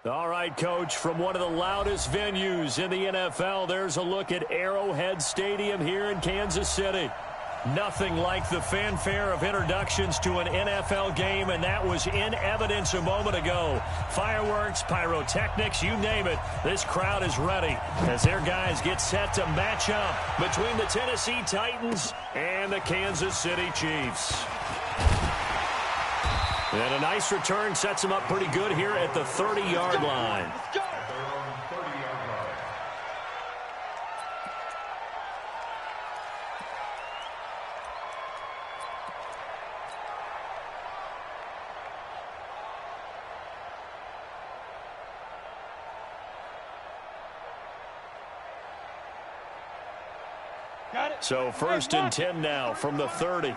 All right, Coach, from one of the loudest venues in the NFL, there's a look at Arrowhead Stadium here in Kansas City. Nothing like the fanfare of introductions to an NFL game, and that was in evidence a moment ago. Fireworks, pyrotechnics, you name it. This crowd is ready as their guys get set to match up between the Tennessee Titans and the Kansas City Chiefs. And a nice return sets them up pretty good here at the 30-yard line. So 1st and 10 now from the 30.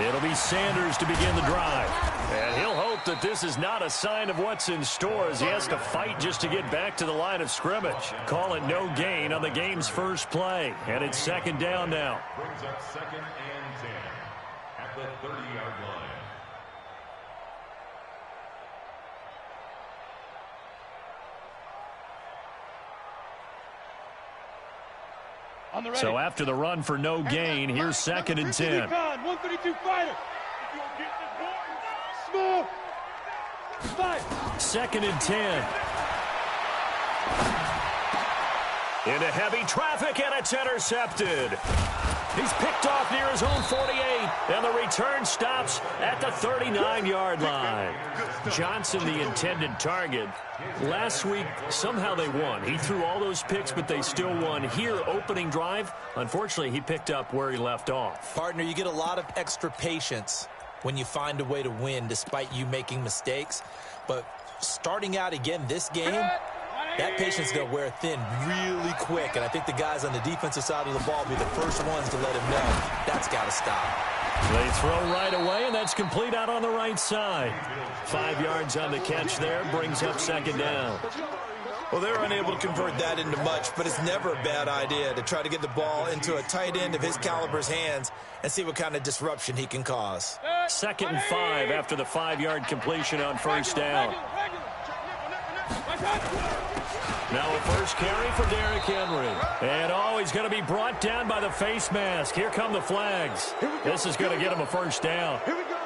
It'll be Sanders to begin the drive. And he'll hope that this is not a sign of what's in store as he has to fight just to get back to the line of scrimmage. Call it no gain on the game's first play. And it's 2nd down now. Brings up 2nd and 10 at the 30-yard line. So after the run for no gain, here's 2nd and 10. 132 fighter. 2nd and 10. Into heavy traffic, and it's intercepted. He's picked off near his own 48, and the return stops at the 39-yard line. Johnson, the intended target. Last week, somehow they won. He threw all those picks, but they still won. Here, opening drive, unfortunately, he picked up where he left off. Partner, you get a lot of extra patience when you find a way to win despite you making mistakes. But starting out again this game, that patience is going to wear thin really quick, and I think the guys on the defensive side of the ball will be the first ones to let him know that's got to stop. They throw right away, and that's complete out on the right side. 5 yards on the catch there, brings up 2nd down. Well, they're unable to convert that into much, but it's never a bad idea to try to get the ball into a tight end of his caliber's hands and see what kind of disruption he can cause. 2nd and 5 after the 5-yard completion on 1st down. Now a first carry for Derrick Henry. And, he's going to be brought down by the face mask. Here come the flags. This is going to get him a 1st down. Here we go.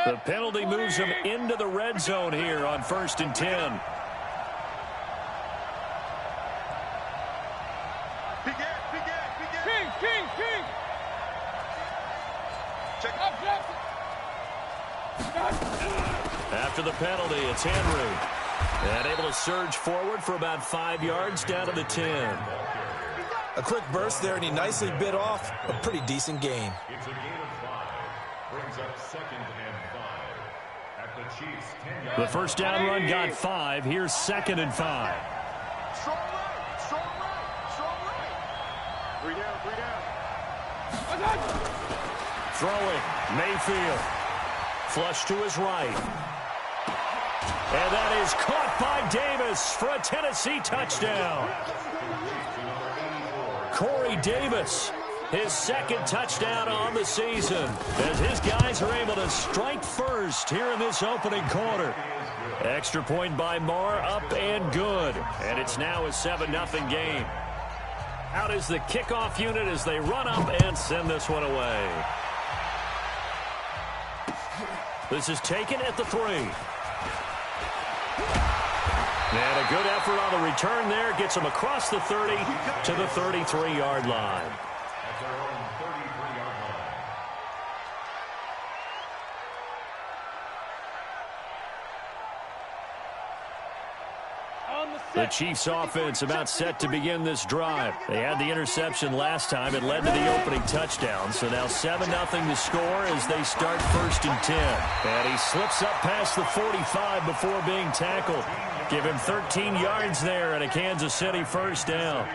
The penalty moves him into the red zone here on 1st and 10. King. Check up. After the penalty, it's Henry. And able to surge forward for about 5 yards down to the 10. A quick burst there, and he nicely bit off a pretty decent gain. It's a gain of 5. Brings up 2nd and 5 at the Chiefs' 10-yard line. The first down run got 5. Here's 2nd and 5. Strong right. 3 down. Throwing, Mayfield. Flush to his right. And that is caught by Davis for a Tennessee touchdown. Corey Davis, his 2nd touchdown on the season, as his guys are able to strike first here in this opening quarter. Extra point by Marr, up and good. And it's now a 7-0 game. Out is the kickoff unit as they run up and send this one away. This is taken at the 3. And a good effort on the return there. Gets him across the 30 to the 33-yard line. At their own 33-yard line. The Chiefs offense about set to begin this drive. They had the interception last time. It led to the opening touchdown. So now 7-0 to score as they start 1st and 10. And he slips up past the 45 before being tackled. Give him 13 yards there and a Kansas City 1st down.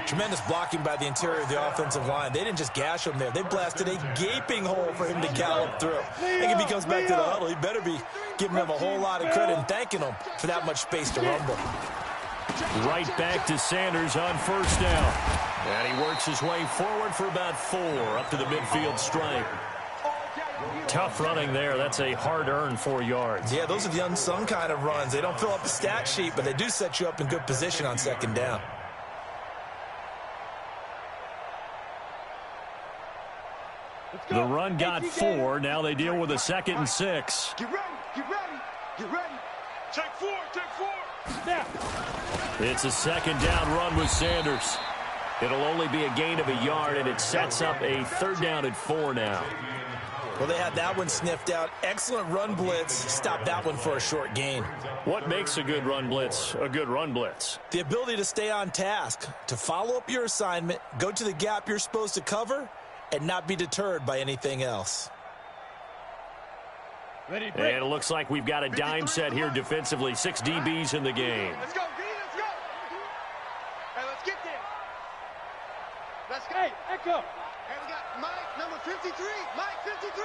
Tremendous blocking by the interior of the offensive line. They didn't just gash him there. They blasted a gaping hole for him to gallop through. I think if he comes back to the huddle, he better be giving him a whole lot of credit and thanking him for that much space to rumble. Right back to Sanders on first down. And he works his way forward for about 4 up to the midfield stripe. Tough running there. That's a hard-earned 4 yards. Yeah, those are the unsung kind of runs. They don't fill up the stat sheet, but they do set you up in good position on second down. The run got 4. Now they deal with a 2nd and 6. Get ready, get ready, get ready. Take 4, take 4. Snap. It's a 2nd down run with Sanders. It'll only be a gain of a yard, and it sets up a 3rd down and 4 now. Well, they had that one sniffed out. Excellent run blitz. Stopped that one for a short gain. What makes a good run blitz a good run blitz? The ability to stay on task, to follow up your assignment, go to the gap you're supposed to cover, and not be deterred by anything else. Ready, and it looks like we've got a dime set here defensively. 6 DBs in the game. Let's go, Green, let's go. Hey, let's get there. Let's go. Hey, echo. Hey, we got Mike, number 53. Mike, 53.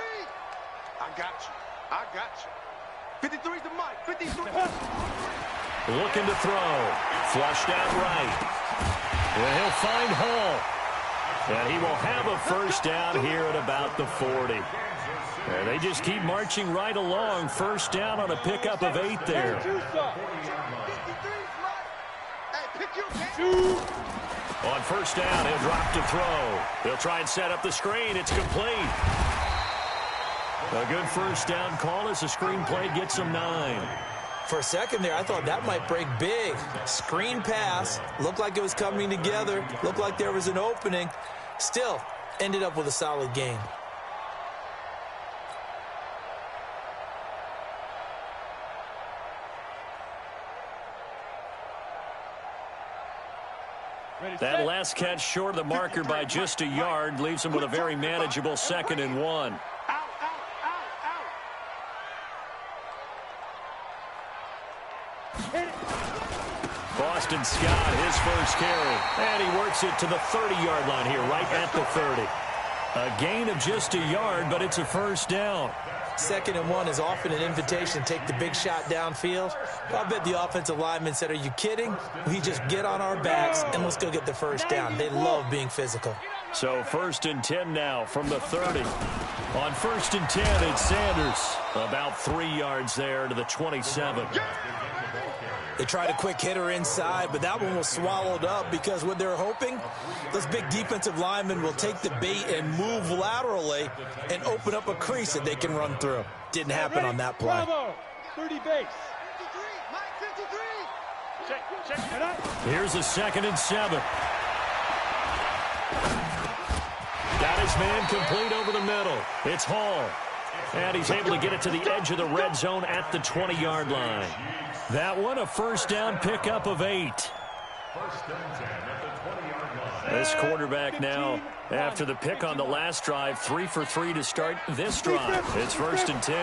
I got you. I got you. 53 to Mike. 53. Looking to throw. Flushed out right. And he'll find Hall. And he will have a 1st down here at about the 40. And they just keep marching right along. 1st down on a pickup of 8 there. On 1st down, he'll drop to throw. They'll try and set up the screen. It's complete. A good 1st down call as the screen play gets them 9. For a second there, I thought that might break big. Screen pass. Looked like it was coming together. Looked like there was an opening. Still, ended up with a solid game. That last catch short of the marker by just a yard leaves him with a very manageable 2nd and 1. Boston Scott, his first carry. And he works it to the 30-yard line here, right at the 30. A gain of just a yard, but it's a 1st down. 2nd and 1 is often an invitation to take the big shot downfield. I bet the offensive lineman said, are you kidding? We just get on our backs and let's go get the 1st down. They love being physical. So 1st and 10 now from the 30. On 1st and 10, it's Sanders. About 3 yards there to the 27. They tried a quick hitter inside, but that one was swallowed up because what they're hoping, those big defensive linemen will take the bait and move laterally and open up a crease that they can run through. Didn't happen on that play. Bravo. 30 base. 53. Check it out. Here's a 2nd and 7. Got his man complete over the middle. It's Hall. And he's able to get it to the edge of the red zone at the 20-yard line. That one, a 1st down pickup of 8. This quarterback now, after the pick on the last drive, 3 for 3 to start this drive. It's 1st and 10.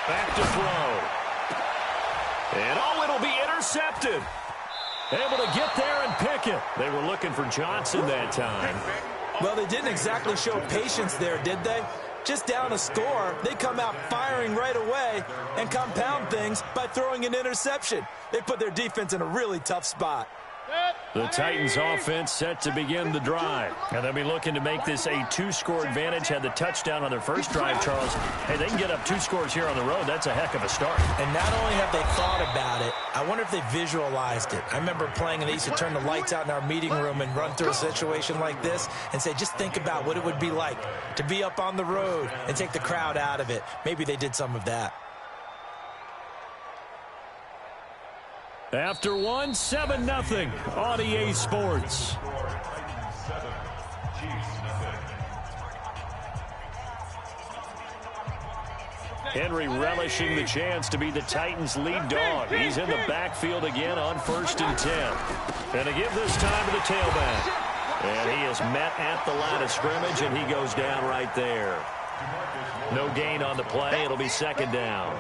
Back to throw. And it'll be intercepted. Able to get there and pick it. They were looking for Johnson that time. Well, they didn't exactly show patience there, did they? Just down a score, they come out firing right away and compound things by throwing an interception. They put their defense in a really tough spot. The Titans offense set to begin the drive. And they'll be looking to make this a 2-score advantage. Had the touchdown on their first drive, Charles. Hey, they can get up 2 scores here on the road. That's a heck of a start. And not only have they thought about it, I wonder if they visualized it. I remember playing and they used to turn the lights out in our meeting room and run through a situation like this and say, just think about what it would be like to be up on the road and take the crowd out of it. Maybe they did some of that. After 1, 7-0 on EA Sports. Henry relishing the chance to be the Titans' lead dog. He's in the backfield again on 1st and 10. And to give this time to the tailback. And he is met at the line of scrimmage, and he goes down right there. No gain on the play. It'll be 2nd down.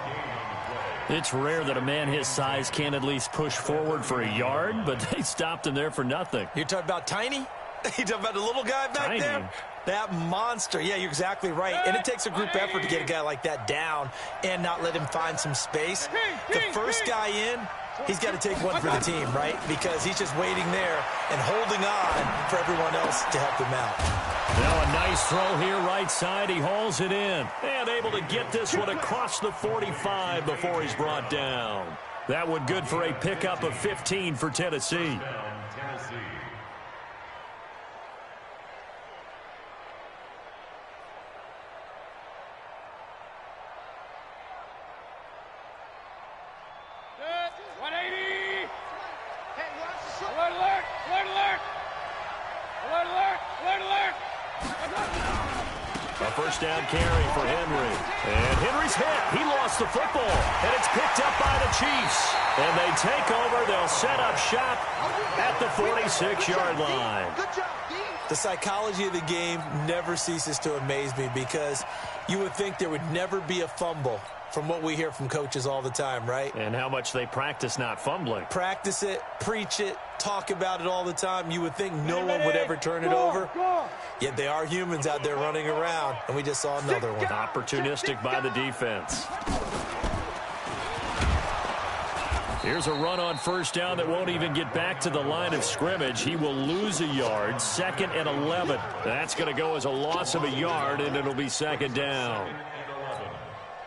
It's rare that a man his size can at least push forward for a yard, but they stopped him there for nothing. You're talking about Tiny? You talking about the little guy back there? That monster. Yeah, you're exactly right. And it takes a group effort to get a guy like that down and not let him find some space. The first guy in, He's got to take one for the team, right? Because he's just waiting there and holding on for everyone else to help him out. Now a nice throw here right side. He hauls it in. And able to get this one across the 45 before he's brought down. That one good for a pickup of 15 for Tennessee. A first down carry for Henry. And Henry's hit. He lost the football. And it's picked up by the Chiefs. And they take over. They'll set up shop at the 46-yard line. The psychology of the game never ceases to amaze me because you would think there would never be a fumble from what we hear from coaches all the time, right? And how much they practice not fumbling. Practice it, preach it, talk about it all the time. You would think no one would ever turn it over. Yet they are humans out there running around, and we just saw another one. Opportunistic by the defense. Here's a run on first down that won't even get back to the line of scrimmage. He will lose a yard. 2nd and 11. That's going to go as a loss of a yard, and it'll be 2nd down.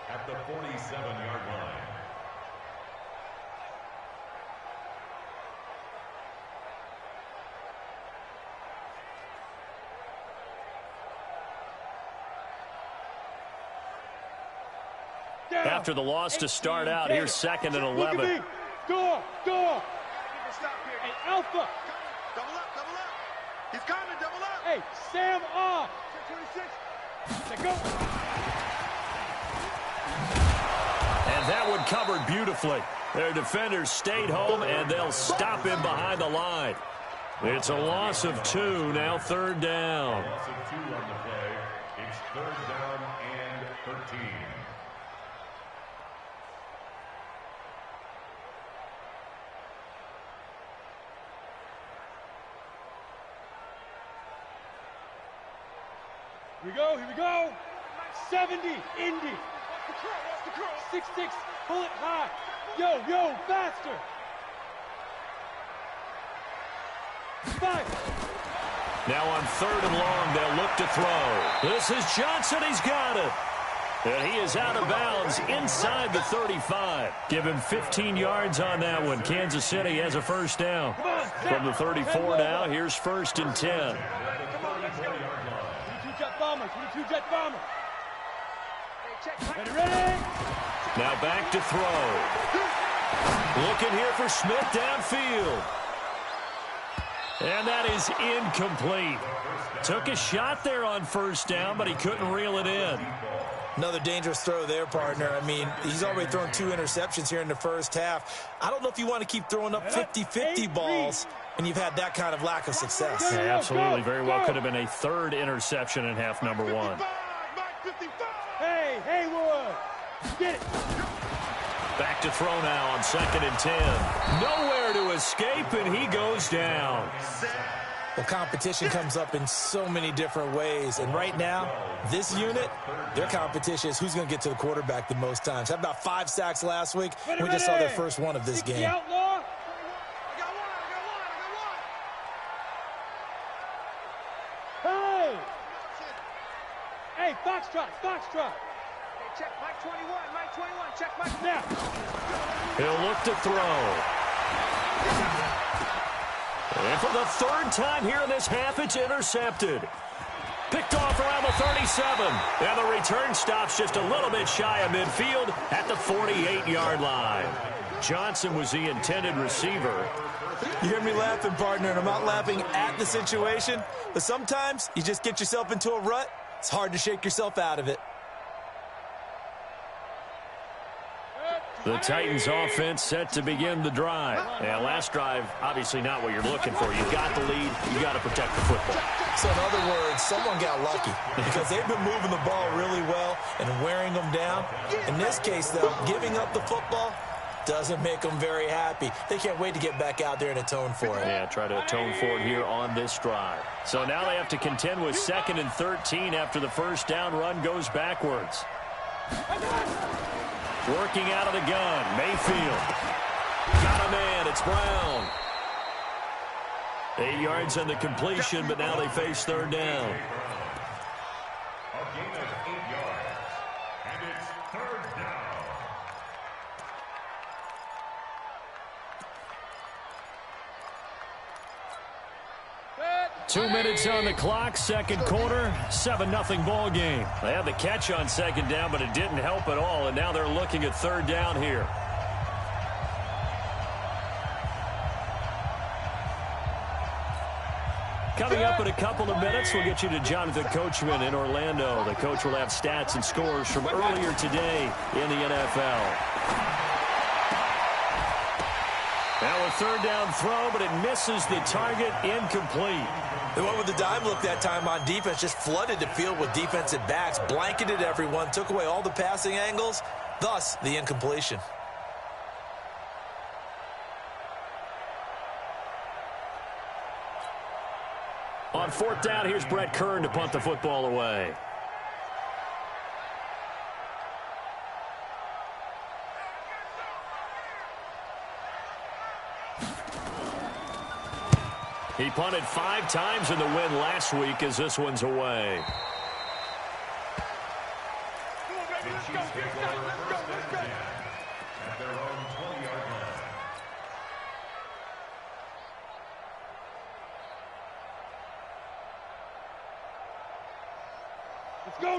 At the 47-yard line. After the loss to start out, here's 2nd and 11. Door. Hey, Alpha. Double up. He's coming, double up. Hey, Sam off. 26. Let go. And that one covered beautifully. Their defenders stayed home, and they'll stop him behind the line. It's a loss of 2, now 3rd down. Loss of 2 on the play. It's 3rd down and 13. Here we go. 70, Indy. 6-6, pull it high. Yo, faster. 5. Now on 3rd and long, they'll look to throw. This is Johnson. He's got it. And he is out of bounds inside the 35. Give him 15 yards on that one. Kansas City has a first down. From the 34 now, here's 1st and 10. 22 jet bombers. Ready? Now back to throw. Looking here for Smith downfield. And that is incomplete. Took a shot there on first down, but he couldn't reel it in. Another dangerous throw there, partner. I mean, he's already thrown 2 interceptions here in the first half. I don't know if you want to keep throwing up 50-50 balls when you've had that kind of lack of success. Yeah, absolutely. Very well could have been a 3rd interception in half number 1. Hey, Haywood. Get it. Back to throw now on 2nd and 10. Nowhere to escape, and he goes down. Well, competition comes up in so many different ways. And right now, this unit, their competition is who's going to get to the quarterback the most times. Had about 5 sacks last week. We just saw their first one of this game. Hey, Foxtrot. Hey, check Mike 21, check Mike now. He'll look to throw. And for the 3rd time here in this half, it's intercepted. Picked off around the 37. And the return stops just a little bit shy of midfield at the 48-yard line. Johnson was the intended receiver. You hear me laughing, partner, and I'm not laughing at the situation. But sometimes you just get yourself into a rut. It's hard to shake yourself out of it. The Titans offense set to begin the drive. And last drive, obviously not what you're looking for. You've got the lead. You've got to protect the football. So in other words, someone got lucky because they've been moving the ball really well and wearing them down. In this case, though, giving up the football doesn't make them very happy. They can't wait to get back out there and atone for it. Yeah, try to atone for it here on this drive. So now they have to contend with 2nd and 13 after the first down run goes backwards. Working out of the gun, Mayfield. Got a man. It's Brown. 8 yards on the completion, but now they face third down. A gain of 8 yards. And it's third down. 2 minutes on the clock, second quarter, 7-0 ball game. They had the catch on second down, but it didn't help at all, and now they're looking at third down here. Coming up in a couple of minutes, we'll get you to Jonathan Coachman in Orlando. The coach will have stats and scores from earlier today in the NFL. Now a third down throw, but it misses the target, incomplete. They went with the dime look that time on defense, just flooded the field with defensive backs, blanketed everyone, took away all the passing angles, thus the incompletion. On fourth down, here's Brett Kern to punt the football away. He punted 5 times in the win last week as this one's away. The Chiefs take over first and 10 at their own 20-yard line.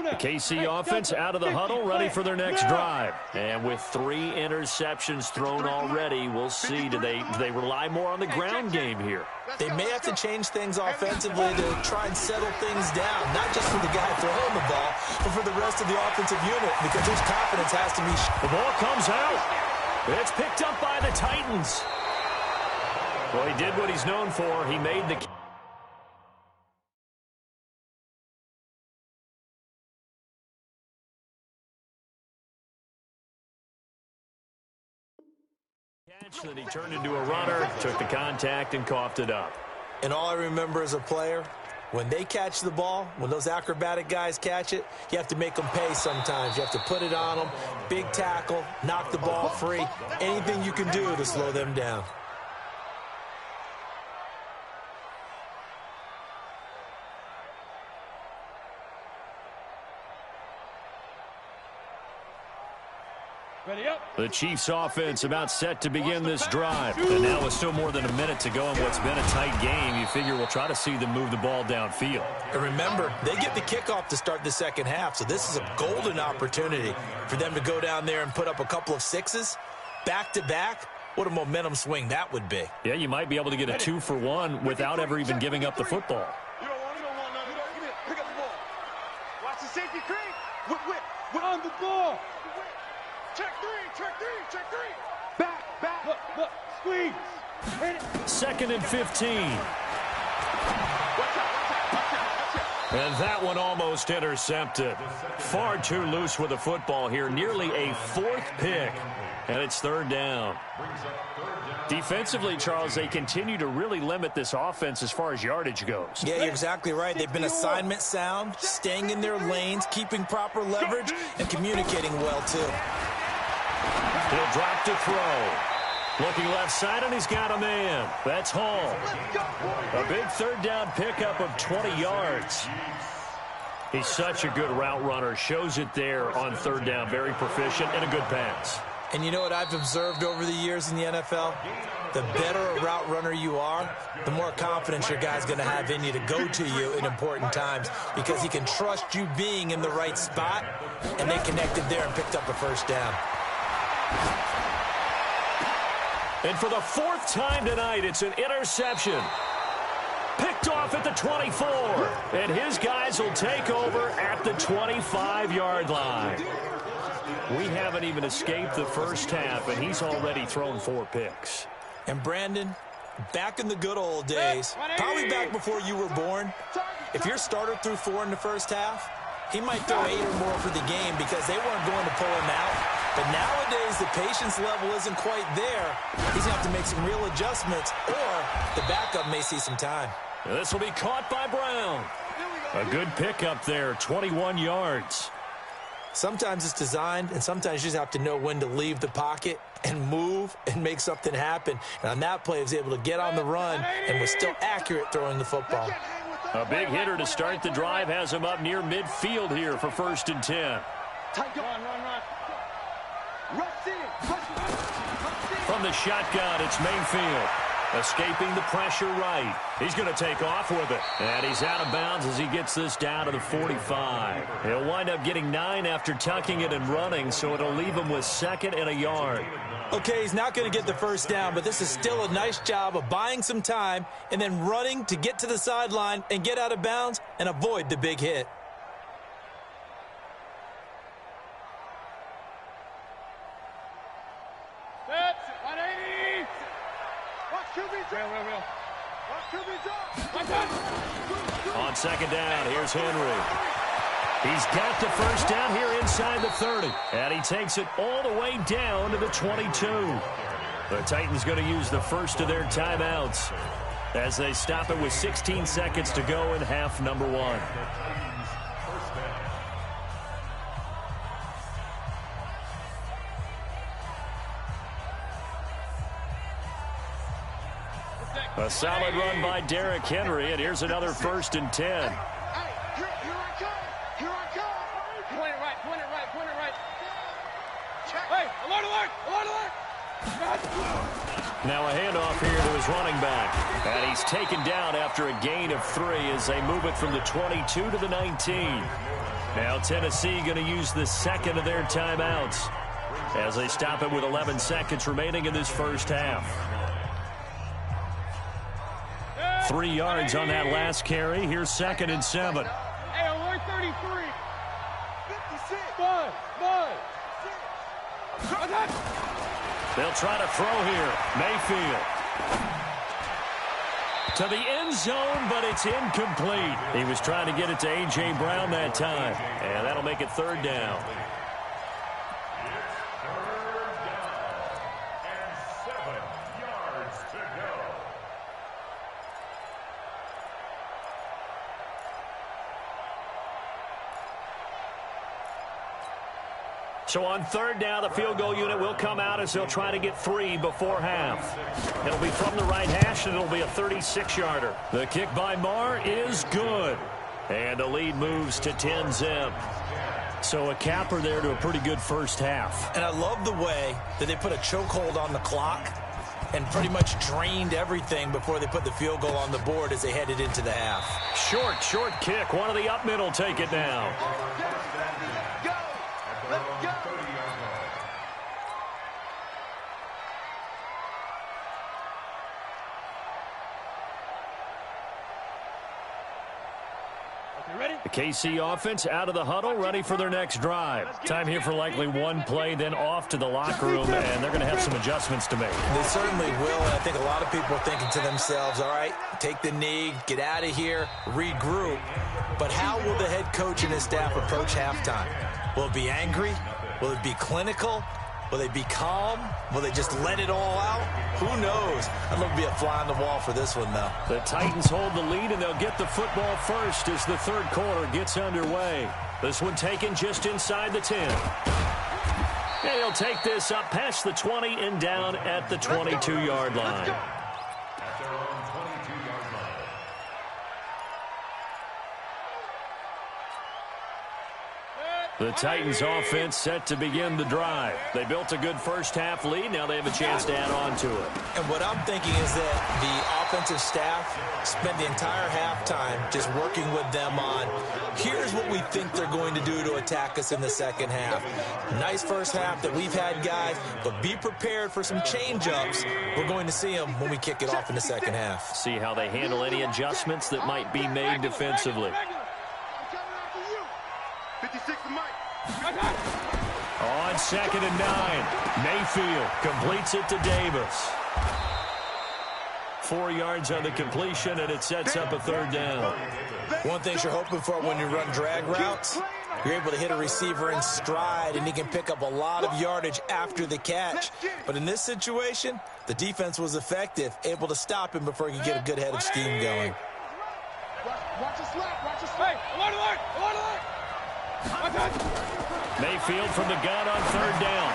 The KC offense out of the huddle, ready for their next drive. And with 3 interceptions thrown already, we'll see. Do they rely more on the ground game here? They may have to change things offensively to try and settle things down, not just for the guy throwing the ball, but for the rest of the offensive unit, because his confidence has to be... The ball comes out. It's picked up by the Titans. Well, he did what he's known for. He made the... Then he turned into a runner, took the contact, and coughed it up. And all I remember as a player, when they catch the ball, when those acrobatic guys catch it, you have to make them pay sometimes. You have to put it on them, big tackle, knock the ball free, anything you can do to slow them down. The Chiefs offense about set to begin this drive. And now with still more than a minute to go in what's been a tight game, you figure we'll try to see them move the ball downfield. And remember, they get the kickoff to start the second half, so this is a golden opportunity for them to go down there and put up a couple of 6s back-to-back. What a momentum swing that would be. Yeah, you might be able to get a 2-for-1 without ever even giving up the football. You don't want nothing. Pick up the ball. Watch the safety creep. We're on the ball. Check three. Back. Look, squeeze. Hit it. 2nd and 15. And that one almost intercepted. Far too loose with the football here. Nearly a 4th pick. And it's third down. Defensively, Charles, they continue to really limit this offense as far as yardage goes. Yeah, you're exactly right. They've been assignment sound, staying in their lanes, keeping proper leverage, and communicating well, too. He'll drop to throw. Looking left side, and he's got a man. That's Hall. A big third down pickup of 20 yards. He's such a good route runner. Shows it there on third down. Very proficient and a good pass. And you know what I've observed over the years in the NFL? The better a route runner you are, the more confidence your guy's going to have in you to go to you in important times because he can trust you being in the right spot, and they connected there and picked up a first down. And for the 4th time tonight, it's an interception. Picked off at the 24. And his guys will take over at the 25-yard line. We haven't even escaped the first half, and he's already thrown 4 picks. And Brandon, back in the good old days, probably back before you were born, if your starter threw 4 in the first half, he might throw 8 or more for the game because they weren't going to pull him out. But nowadays, the patience level isn't quite there. He's going to have to make some real adjustments, or the backup may see some time. And this will be caught by Brown. A good pickup there, 21 yards. Sometimes it's designed, and sometimes you just have to know when to leave the pocket and move and make something happen. And on that play, he was able to get on the run and was still accurate throwing the football. A big hitter to start the drive has him up near midfield here for 1st and 10. From the shotgun, it's Mayfield. Escaping the pressure right. He's going to take off with it. And he's out of bounds as he gets this down to the 45. He'll wind up getting 9 after tucking it and running, so it'll leave him with 2nd and a yard. Okay, he's not going to get the first down, but this is still a nice job of buying some time and then running to get to the sideline and get out of bounds and avoid the big hit. On 2nd down, here's Henry. He's got the first down here inside the 30. And he takes it all the way down to the 22. The Titans going to use the first of their timeouts as they stop it with 16 seconds to go in half number 1. A solid run by Derrick Henry, and here's another 1st and 10. Here I come. Here I come. Point it right. Hey, alert. Now a handoff here to his running back. And he's taken down after a gain of 3 as they move it from the 22 to the 19. Now Tennessee going to use the 2nd of their timeouts as they stop it with 11 seconds remaining in this first half. 3 yards on that last carry. Here's 2nd and 7. Hey, alert 33. 56. They'll try to throw here. Mayfield. To the end zone, but it's incomplete. He was trying to get it to A.J. Brown that time. And that'll make it 3rd down. So on 3rd down, the field goal unit will come out as they'll try to get 3 before half. It'll be from the right hash, and it'll be a 36-yarder. The kick by Marr is good. And the lead moves to 10-zip. So a capper there to a pretty good first half. And I love the way that they put a chokehold on the clock and pretty much drained everything before they put the field goal on the board as they headed into the half. Short kick. One of the up middle take it now. Let's go. The KC offense out of the huddle, ready for their next drive. Time here for likely one play, then off to the locker room, and they're going to have some adjustments to make. They certainly will, and I think a lot of people are thinking to themselves, all right, take the knee, get out of here, regroup. But how will the head coach and his staff approach halftime? Will it be angry? Will it be clinical? Will they be calm? Will they just let it all out? Who knows? I'd love to be a fly on the wall for this one, though. The Titans hold the lead, and they'll get the football first as the 3rd quarter gets underway. This one taken just inside the 10. And he'll take this up past the 20 and down at the 22-yard line. The Titans offense set to begin the drive. They built a good first half lead. Now they have a chance to add on to it. And what I'm thinking is that the offensive staff spent the entire halftime just working with them on, here's what we think they're going to do to attack us in the second half. Nice first half that we've had, guys, but be prepared for some change-ups. We're going to see them when we kick it off in the second half. See how they handle any adjustments that might be made defensively. 56 to Mike. On 2nd and 9, Mayfield completes it to Davis. 4 yards on the completion, and it sets up a 3rd down. One thing you're hoping for when you run drag routes, you're able to hit a receiver in stride, and he can pick up a lot of yardage after the catch. But in this situation, the defense was effective, able to stop him before he could get a good head of steam going. Watch the slap. Hey, alert. Mayfield from the gun on third down.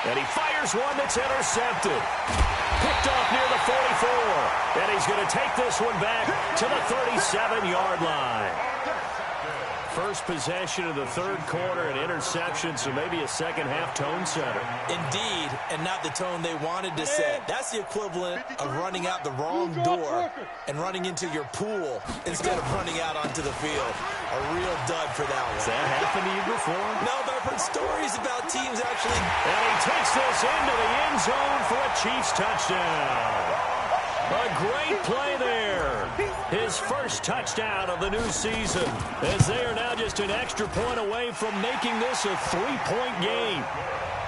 And he fires one that's intercepted. Picked off near the 44. And he's going to take this one back to the 37-yard line. First possession of the third quarter, an interception, so maybe a second-half tone setter. Indeed, and not the tone they wanted to set. That's the equivalent of running out the wrong door and running into your pool instead of running out onto the field. A real dud for that one. Has that happened to you before? No, but I've heard stories about teams actually. And he takes this into the end zone for a Chiefs touchdown. A great play there. His first touchdown of the new season, as they are now just an extra point away from making this a three-point game.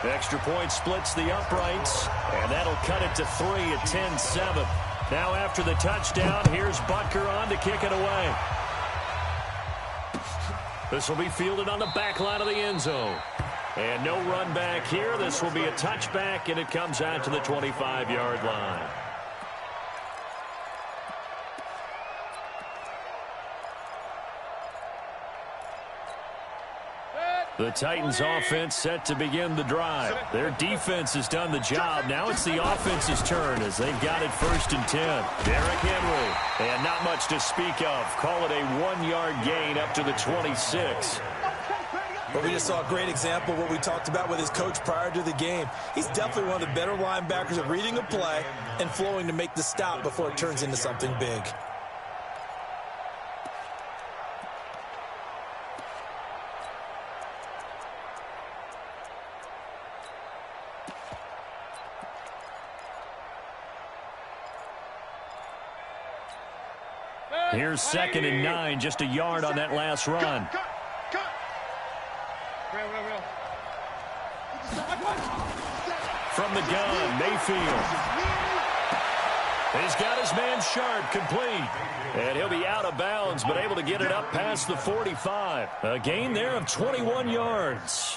Extra point splits the uprights, and that'll cut it to 3 at 10-7. Now after the touchdown, here's Butker on to kick it away. This will be fielded on the back line of the end zone. And no run back here. This will be a touchback, and it comes out to the 25-yard line. The Titans offense set to begin the drive. Their defense has done the job. Now it's the offense's turn as they've got it 1st and 10. Derrick Henry. And not much to speak of. Call it a 1-yard gain up to the 26. But we just saw a great example of what we talked about with his coach prior to the game. He's definitely one of the better linebackers at reading a play and flowing to make the stop before it turns into something big. Here's 2nd and 9, just a yard on that last run. From the gun, Mayfield. He's got his man Sharp complete. And he'll be out of bounds, but able to get it up past the 45. A gain there of 21 yards.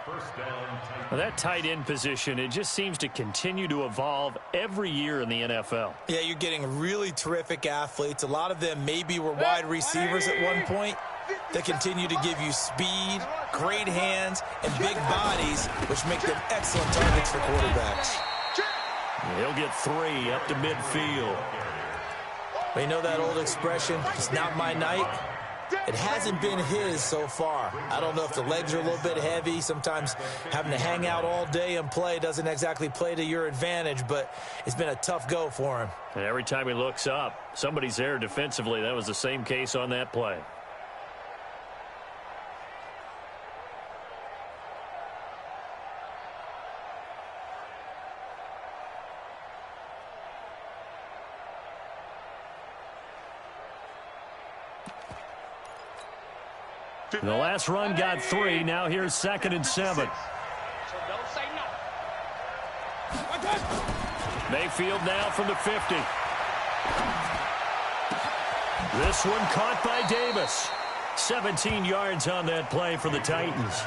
Well, that tight end position, it just seems to continue to evolve every year in the NFL. Yeah, you're getting really terrific athletes. A lot of them maybe were wide receivers at one point. They continue to give you speed, great hands, and big bodies, which make them excellent targets for quarterbacks. He'll get 3 up to midfield. But you know that old expression, it's not my night? It hasn't been his so far. I don't know if the legs are a little bit heavy. Sometimes having to hang out all day and play doesn't exactly play to your advantage, but it's been a tough go for him. And every time he looks up, somebody's there defensively. That was the same case on that play. The last run got 3. Now here's 2nd and 7. Mayfield now from the 50. This one caught by Davis. 17 yards on that play for the Titans.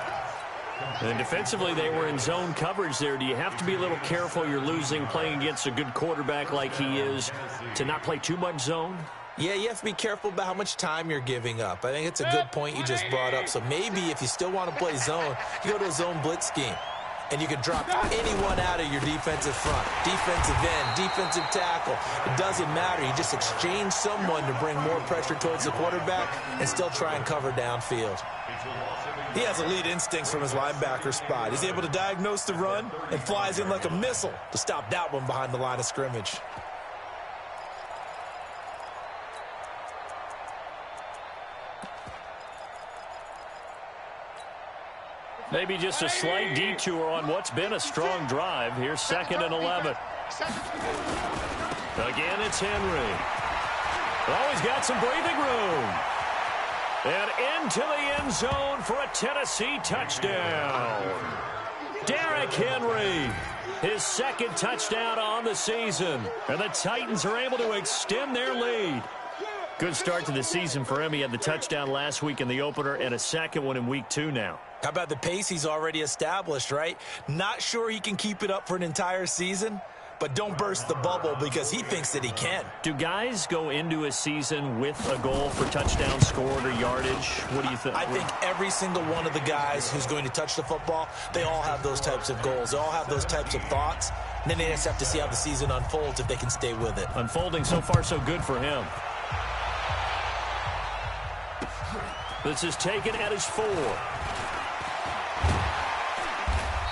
And defensively, they were in zone coverage there. Do you have to be a little careful you're losing playing against a good quarterback like he is to not play too much zone? Yeah, you have to be careful about how much time you're giving up. I think it's a good point you just brought up. So maybe if you still want to play zone, you go to a zone blitz scheme. And you can drop anyone out of your defensive front, defensive end, defensive tackle. It doesn't matter. You just exchange someone to bring more pressure towards the quarterback and still try and cover downfield. He has elite instincts from his linebacker spot. He's able to diagnose the run and flies in like a missile to stop that one behind the line of scrimmage. Maybe just a slight detour on what's been a strong drive. Here's 2nd and 11. Again, it's Henry. Oh, he's got some breathing room. And into the end zone for a Tennessee touchdown. Derrick Henry, his 2nd touchdown on the season. And the Titans are able to extend their lead. Good start to the season for him. He had the touchdown last week in the opener and a 2nd one in week 2 now. How about the pace he's already established, right? Not sure he can keep it up for an entire season, but don't burst the bubble because he thinks that he can. Do guys go into a season with a goal for touchdown scored or yardage? What do you think? I think every single one of the guys who's going to touch the football, they all have those types of goals. They all have those types of thoughts. And then they just have to see how the season unfolds if they can stay with it. Unfolding so far so good for him. This is taken at his 4.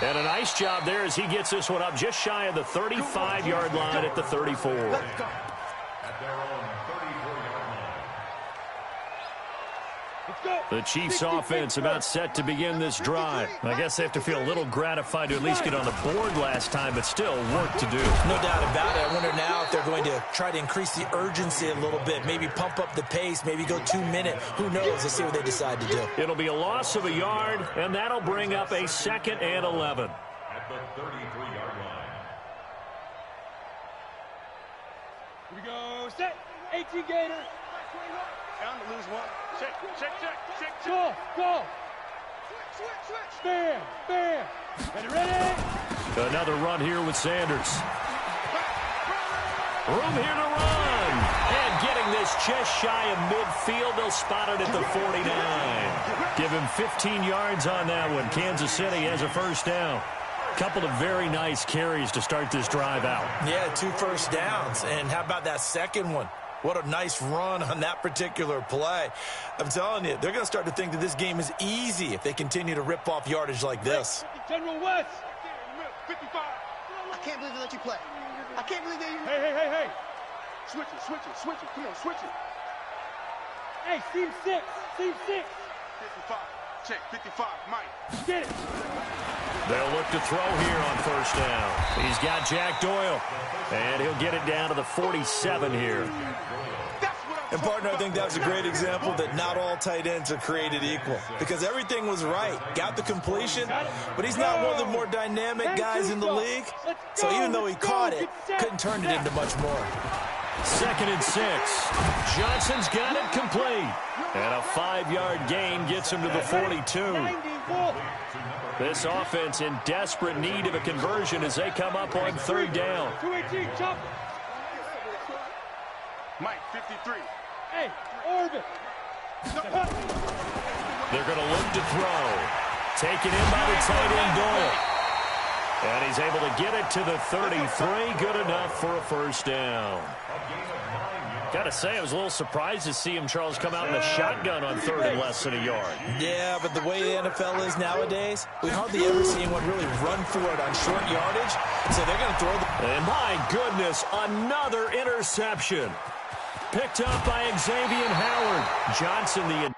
And a nice job there as he gets this one up just shy of the 35-yard line at the 34. At their own 34-yard line. The Chiefs offense about set to begin this drive. I guess they have to feel a little gratified to at least get on the board last time, but still work to do. No doubt about it. I wonder now if they're going to try to increase the urgency a little bit, maybe pump up the pace, maybe go 2-minute. Who knows? Let's see what they decide to do. It'll be a loss of a yard, and that'll bring up a 2nd and 11. At the 33-yard line. Here we go. Set. 18 Gator. Down to lose one. Check. Go. Switch. Bam. Ready. Another run here with Sanders. Room here to run. And getting this just shy of midfield. They'll spot it at the 49. Give him 15 yards on that one. Kansas City has a first down. Couple of very nice carries to start this drive out. Yeah, 2 first downs. And how about that second one? What a nice run on that particular play. I'm telling you, they're going to start to think that this game is easy if they continue to rip off yardage like this. General West. 55. I can't believe they let you play. I can't believe they... Hey. Switch it. Come on, switch it. Hey, team 6. 55. Check, 55. Mike. Get it. They'll look to throw here on first down. He's got Jack Doyle. And he'll get it down to the 47 here. And, partner, I think that was a great example that not all tight ends are created equal. Because everything was right. Got the completion, but he's not one of the more dynamic guys in the league. So even though he caught it, couldn't turn it into much more. 2nd and 6. Johnson's got it complete. And a 5-yard gain gets him to the 42. This offense in desperate need of a conversion as they come up on 3rd down. 218, chop. Mike, 53. Hey, Orbit. They're going to look to throw. Taken in by the tight end Doyle. And he's able to get it to the 33. Good enough for a first down. Got to say, I was a little surprised to see him, Charles, come out in a shotgun on 3rd and less than a yard. Yeah, but the way the NFL is nowadays, we hardly ever see anyone really run for it on short yardage. So they're going to throw the... And my goodness, another interception. Picked up by Xavier Howard. Johnson, the...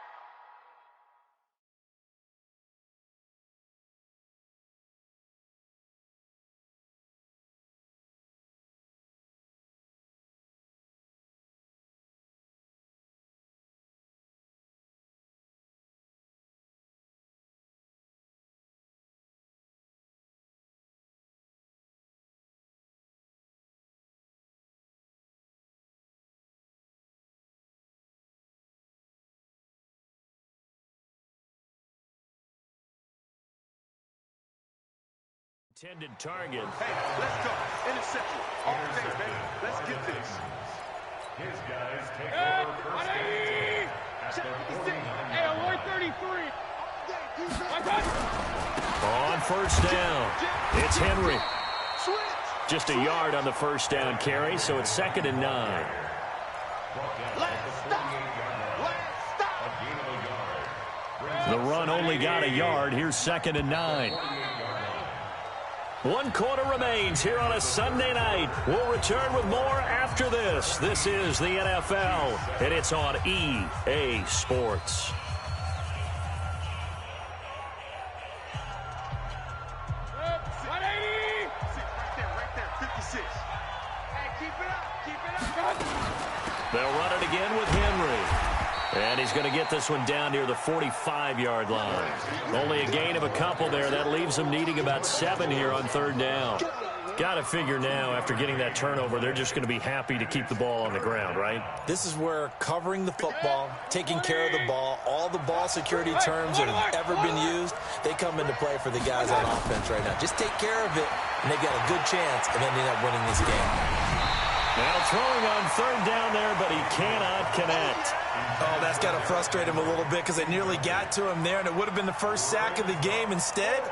intended target. Hey, let's go. Interception. All day, baby. Let's get this. His guys take over first and 10 at the 49. Hey, 133. On first down, it's Henry. Just a yard on the first down carry, so it's 2nd and 9. The run only got a yard. Here's 2nd and 9. 1 quarter remains here on a Sunday night. We'll return with more after this. This is the NFL, and it's on EA Sports. They'll run it again with Henry. And he's going to get this one down near the 45-yard line. Only a gain of a couple there. That leaves them needing about 7 here on 3rd down. Got to figure now, after getting that turnover, they're just going to be happy to keep the ball on the ground, right? This is where covering the football, taking care of the ball, all the ball security terms that have ever been used, they come into play for the guys on offense right now. Just take care of it, and they've got a good chance of ending up winning this game. Now throwing on third down there, but he cannot connect. Oh, that's got to frustrate him a little bit because they nearly got to him there, and it would have been the first sack of the game. Instead,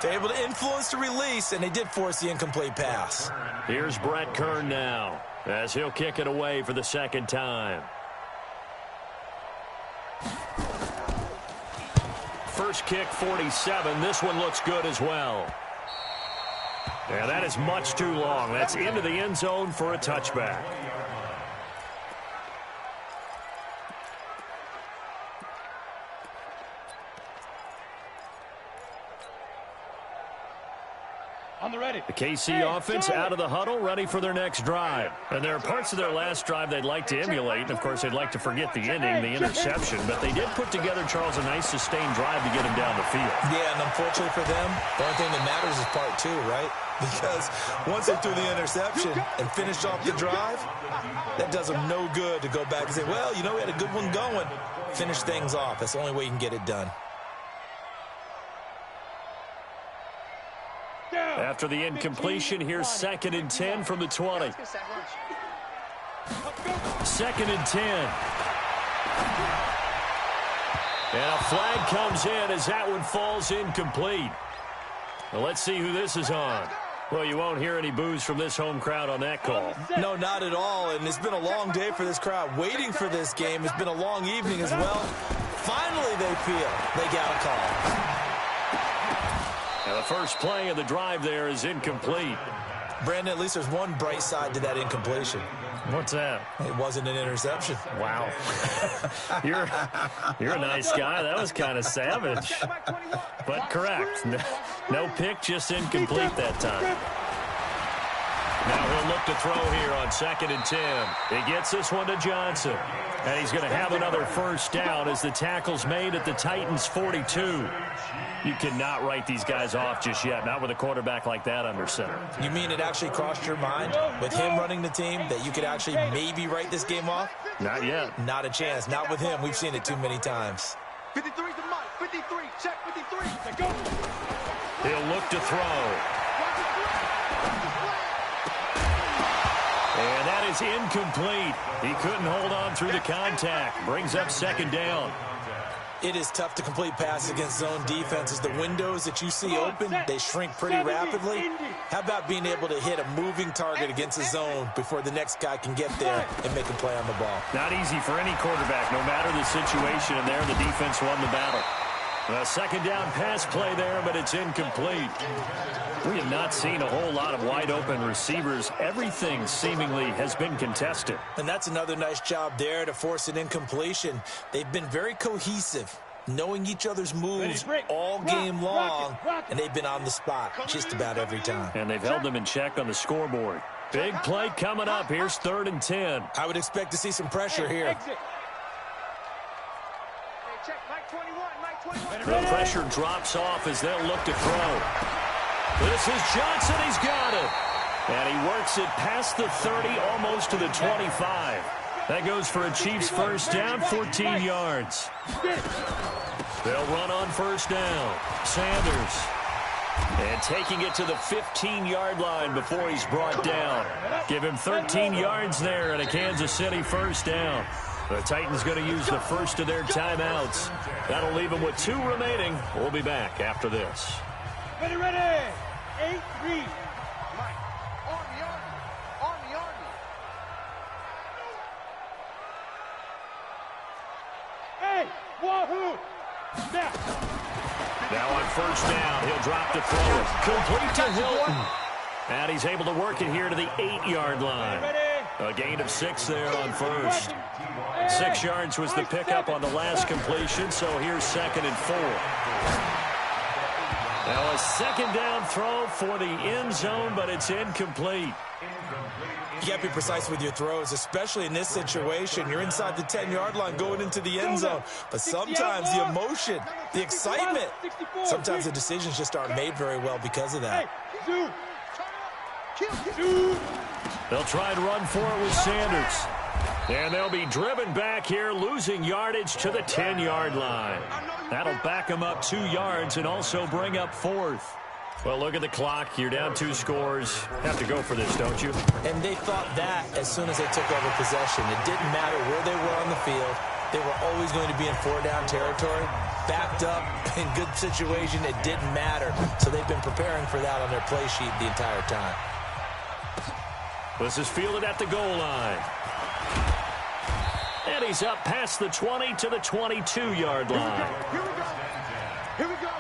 they're able to influence the release, and they did force the incomplete pass. Here's Brett Kern now as he'll kick it away for the second time. First kick, 47. This one looks good as well. Yeah, that is much too long. That's into the end zone for a touchback. The KC offense out of the huddle, ready for their next drive. And there are parts of their last drive they'd like to emulate. And, of course, they'd like to forget the inning, the interception. But they did put together, Charles, a nice sustained drive to get him down the field. Yeah, and unfortunately for them, the only thing that matters is part two, right? Because once they threw the interception and finished off the drive, that does them no good to go back and say, well, you know, we had a good one going. Finish things off. That's the only way you can get it done. After the incompletion, here's 2nd and 10 from the 20. 2nd and 10. And a flag comes in as that one falls incomplete. Well, let's see who this is on. Well, you won't hear any boos from this home crowd on that call. No, not at all. And it's been a long day for this crowd waiting for this game. It's been a long evening as well. Finally, they feel they got a call. Now, the first play of the drive there is incomplete. Brandon, at least there's one bright side to that incompletion. What's that? It wasn't an interception. Wow. You're a nice guy. That was kind of savage. But correct. No pick, just incomplete that time. Now he'll look to throw here on 2nd and 10. He gets this one to Johnson. And he's going to have another first down as the tackle's made at the Titans 42. You cannot write these guys off just yet, not with a quarterback like that under center. You mean it actually crossed your mind with him running the team that you could actually maybe write this game off? Not yet. Not a chance. Not with him. We've seen it too many times. 53 to Mike. 53. Check 53. Go. He'll look to throw. And that is incomplete. He couldn't hold on through the contact. Brings up 2nd down. It is tough to complete passes against zone defenses. The windows that you see open, they shrink pretty rapidly. How about being able to hit a moving target against a zone before the next guy can get there and make a play on the ball? Not easy for any quarterback, no matter the situation, and there the defense won the battle. A 2nd down pass play there, but it's incomplete. We have not seen a whole lot of wide-open receivers. Everything seemingly has been contested. And that's another nice job there to force an incompletion. They've been very cohesive, knowing each other's moves all game long, and they've been on the spot just about every time. And they've held them in check on the scoreboard. Big play coming up. Here's 3rd and 10. I would expect to see some pressure here. The pressure drops off as they'll look to throw. This is Johnson. He's got it. And he works it past the 30, almost to the 25. That goes for a Chiefs first down, 14 yards. They'll run on first down. Sanders. And taking it to the 15-yard line before he's brought down. Give him 13 yards there and a Kansas City first down. The Titans going to use the first of their timeouts. That'll leave them with 2 remaining. We'll be back after this. Ready, ready. 8-3. Mike. Army. Hey, wahoo. Snap. Now on first down, he'll drop to throw it. Complete to Hilton. And he's able to work it here to the 8-yard line. A gain of 6 there on first. 6 yards was the pickup on the last completion, so here's 2nd and 4. Now a 2nd down throw for the end zone, but it's incomplete. You got to be precise with your throws, especially in this situation. You're inside the 10-yard line going into the end zone. But sometimes the emotion, the excitement, sometimes the decisions just aren't made very well because of that. They'll try and run for it with Sanders. And they'll be driven back here, losing yardage to the 10-yard line. That'll back them up 2 yards and also bring up 4th. Well, look at the clock. You're down 2 scores. Have to go for this, don't you? And they thought that as soon as they took over possession. It didn't matter where they were on the field. They were always going to be in 4-down territory. Backed up, in good situation, it didn't matter. So they've been preparing for that on their play sheet the entire time. This is fielded at the goal line. And he's up past the 20 to the 22-yard line. Here we go. Here we go.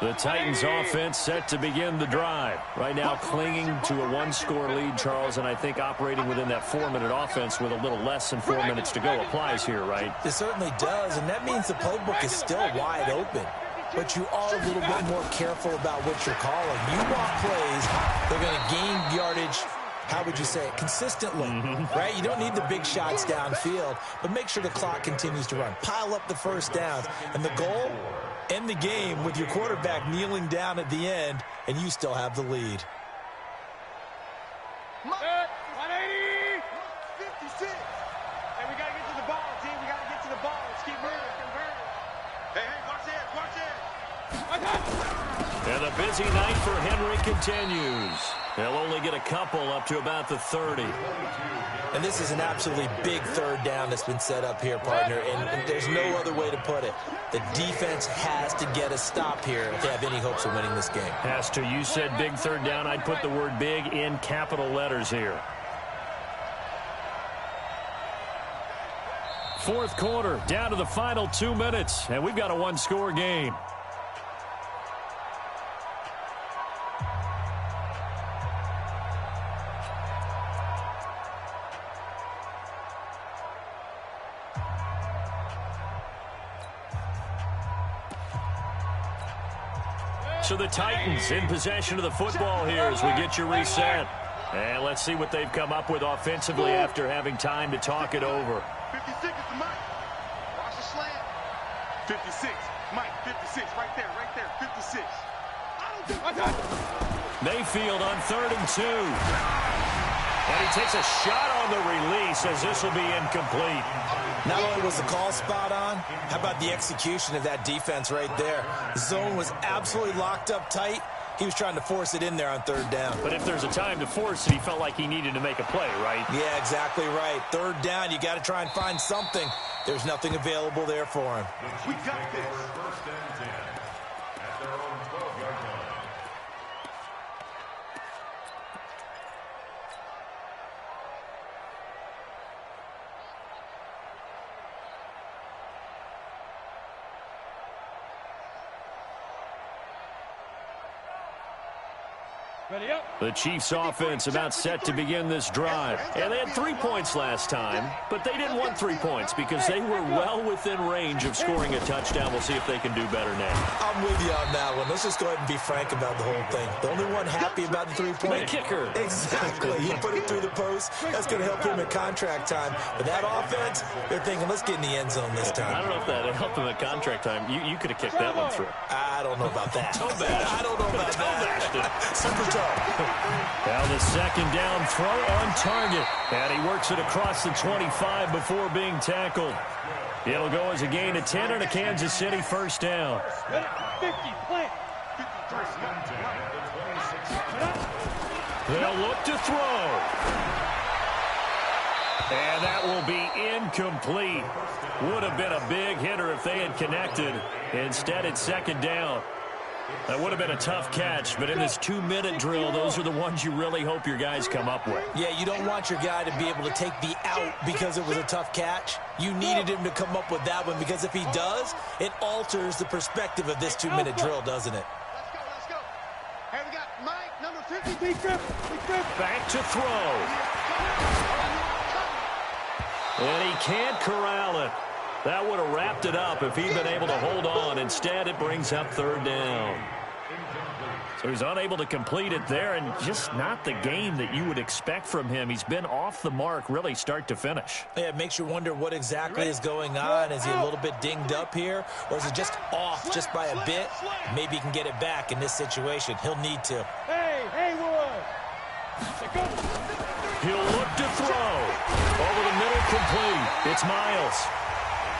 The Titans offense set to begin the drive. Right now clinging to a 1-score lead, Charles, and I think operating within that 4-minute offense with a little less than 4 minutes to go applies here, right? It certainly does, and that means the playbook is still wide open. But you are a little bit more careful about what you're calling. You want plays, they're going to gain yardage, how would you say it, consistently, right? You don't need the big shots downfield, but make sure the clock continues to run. Pile up the first downs, and the goal, end the game with your quarterback kneeling down at the end, and you still have the lead. 180! 56! Hey, we got to get to the ball, team. We got to get to the ball. Let's keep moving. Hey, watch it, watch it. And the busy night for Henry continues. They'll only get a couple up to about the 30. And this is an absolutely big third down that's been set up here, partner, and there's no other way to put it. The defense has to get a stop here if they have any hopes of winning this game. Has to. You said big third down. I'd put the word big in capital letters here. Fourth quarter, down to the final 2 minutes, and we've got a 1-score game. So the Titans in possession of the football here as we get you reset. And let's see what they've come up with offensively after having time to talk it over. 56 is the Mike. Watch the slant. 56. Mike, 56. Right there, 56. Mayfield on 3rd and 2. And he takes a shot on the release as this will be incomplete. Not only was the call spot on, how about the execution of that defense right there? The zone was absolutely locked up tight. He was trying to force it in there on 3rd down. But if there's a time to force it, he felt like he needed to make a play, right? Yeah, exactly right. 3rd down, you got to try and find something. There's nothing available there for him. We got this. First and 10 at their own 12-yard line. The Chiefs offense about set to begin this drive. And they had 3 points last time, but they didn't want 3 points because they were well within range of scoring a touchdown. We'll see if they can do better now. I'm with you on that one. Let's just go ahead and be frank about the whole thing. The only one happy about the 3-point The kicker. Exactly. He put it through the post. That's going to help him in contract time. But that offense, they're thinking, let's get in the end zone this time. I don't know if that helped him at contract time. You could have kicked that one through. I don't know about that. I don't know about that. Super Now the second down throw on target. And he works it across the 25 before being tackled. It'll go as a gain of 10 and a Kansas City first down. 50, plant. They'll look to throw. And that will be incomplete. Would have been a big hitter if they had connected. Instead, it's second down. That would have been a tough catch, but in this 2-minute drill, those are the ones you really hope your guys come up with. Yeah, you don't want your guy to be able to take the out because it was a tough catch. You needed him to come up with that one because if he does, it alters the perspective of this 2-minute drill, doesn't it? Let's go. Hey, we got Mike, number 50. Back to throw. And he can't corral it. That would have wrapped it up if he'd been able to hold on. Instead, it brings up 3rd down. So he's unable to complete it there, and just not the game that you would expect from him. He's been off the mark, really, start to finish. Yeah, it makes you wonder what exactly is going on. Is he a little bit dinged up here, or is it just off just by a bit? Maybe he can get it back in this situation. He'll need to. Hey, Haywood. He'll look to throw. Over the middle, complete. It's Miles.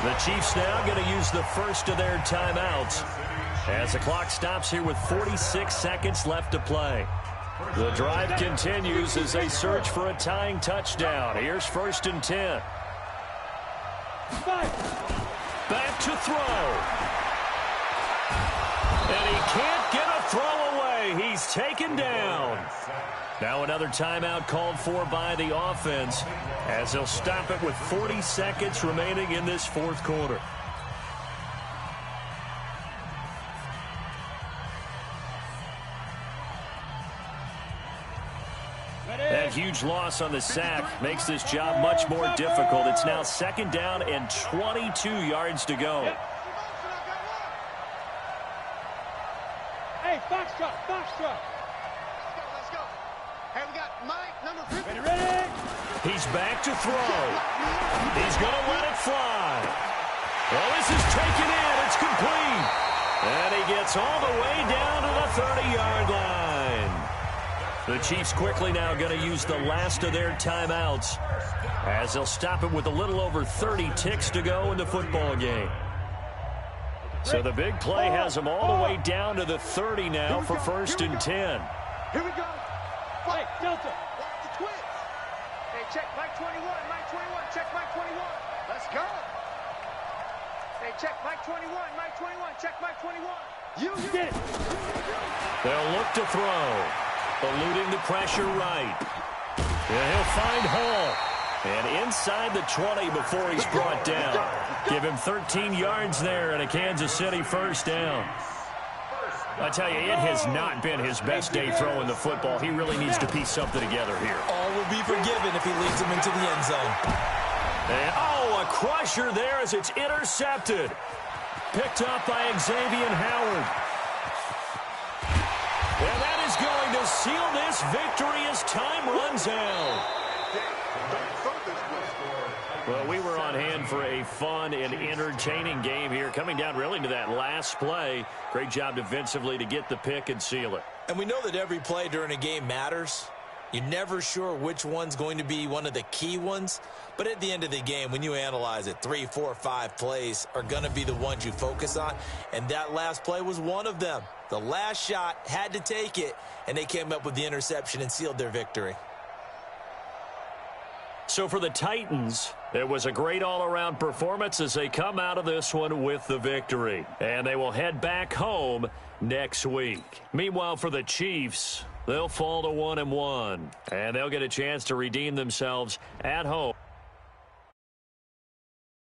The Chiefs now going to use the first of their timeouts as the clock stops here with 46 seconds left to play. The drive continues as they search for a tying touchdown. Here's 1st and 10. Back to throw. And he can't get a throw away. He's taken down. Now another timeout called for by the offense as they'll stop it with 40 seconds remaining in this fourth quarter. That huge loss on the sack makes this job much more difficult. It's now 2nd down and 22 yards to go. Hey, Foxtrot, Foxtrot. Let's go. Hey, we got Mike, number 50. Ready? He's back to throw. He's going to let it fly. Well, this is taken in. It's complete. And he gets all the way down to the 30-yard line. The Chiefs quickly now going to use the last of their timeouts as they'll stop it with a little over 30 ticks to go in the football game. So the big play has them all the way down to the 30 now for 1st and 10. Here we go. Hey, Delta. Watch the twins. Hey, check Mike 21, Mike 21, check Mike 21. Let's go. Hey, check Mike 21, Mike 21, check Mike 21. You get it. They'll look to throw. Eluding the pressure right. And he'll find Hall. And inside the 20 before he's brought down. Give him 13 yards there and a Kansas City 1st down. I tell you, it has not been his best day throwing the football. He really needs to piece something together here. All will be forgiven if he leads them into the end zone. And, oh, a crusher there as it's intercepted. Picked up by Xavier Howard. And that is going to seal this victory as time runs out. Well, we were on hand for a fun and entertaining game here, coming down really to that last play. Great job defensively to get the pick and seal it. And we know that every play during a game matters. You're never sure which one's going to be one of the key ones. But at the end of the game, when you analyze it, 3, 4, 5 plays are going to be the ones you focus on. And that last play was one of them. The last shot had to take it, and they came up with the interception and sealed their victory. So for the Titans, it was a great all-around performance as they come out of this one with the victory. And they will head back home next week. Meanwhile, for the Chiefs, they'll fall to 1-1. And they'll get a chance to redeem themselves at home.